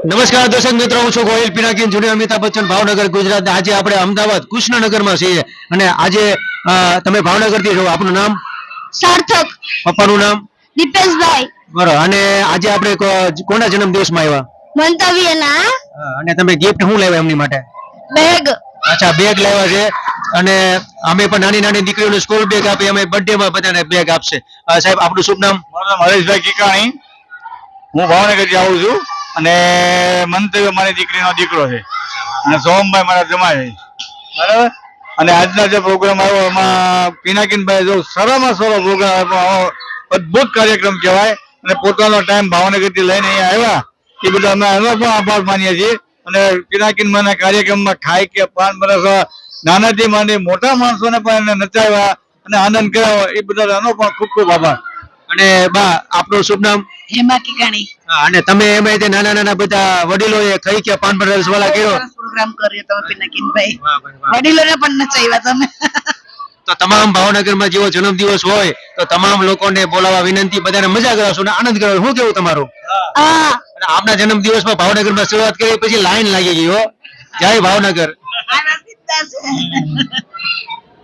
નમસ્કાર દર્શક મિત્રો, હું છું ગોહિલ પિનાકીન જુનિયર અમિતાભ બચ્ચન, ભાવનગર, ગુજરાત. આજે આપણે અમદાવાદ કૃષ્ણનગરમાં છીએ અને આજે તમે ભાવનગરથી છો. આપનું નામ? સાર્થક. પપ્પાનું નામ? દીપેશભાઈ. બરાબર. અને આજે આપણે કોના જન્મદિવસમાં આવ્યા? મંતવ્યના. અને તમે ગિફ્ટ શું લાવ્યા એમની માટે? બેગ. અચ્છા, બેગ લાવ્યા છે. અને અમે પણ નાની નાની દીકરીઓને સ્કૂલ બેગ આપી, અમે બર્થડે માં બધાને બેગ આપશે. સાહેબ, આપનું શુભ નામ? મારું નામ હરેશભાઈ કિકાણી. હું ભાવનગરથી આવું છું અને મંતવ્ય મારી દીકરીનો દીકરો છે અને સોમભાઈ મારા જમાય છે, બરાબર. અને આજના જે પ્રોગ્રામ આવ્યો એમાં પિનાકીનભાઈ જો સારામાં સારો પ્રોગ્રામ આવ્યો, અદભુત કાર્યક્રમ કહેવાય. અને પોતાનો ટાઈમ ભાવનગરથી લઈને અહીંયા આવ્યા, એ બધા અમે એનો પણ આભાર માનીએ છીએ. અને પિનાકીનભાઈના કાર્યક્રમમાં ખાઈ કે પાન બરસવા, નાનાથી માંડી મોટા માણસોને પણ એને નચાવ્યા અને આનંદ કર્યો, એ બધા એનો પણ ખૂબ ખૂબ આભાર. અને બા, આપનું શુભ નામ? હેમા કિકાણી. અને તમે એમાં તે નાના નાના બધા વડીલોએ ખાઈ કે પાન બરસ વાળા કર્યો પ્રોગ્રામ કર્યો તમે પિનાકીનભાઈ. વડીલોને પણ નચાવ્યા તમે. તો તમામ ભાવનગરમાં જેવો જન્મદિવસ હોય તો તમામ લોકોને બોલાવવા વિનંતી, બધાને મજા કરાવશો અને આનંદ કરાવશો. શું કેવું તમારું? હા. અને આપના જન્મદિવસમાં ભાવનગરમાં શરૂઆત કરી, પછી લાઈન લાગી ગઈ. હો, જય ભાવનગર. આના સીધા છે.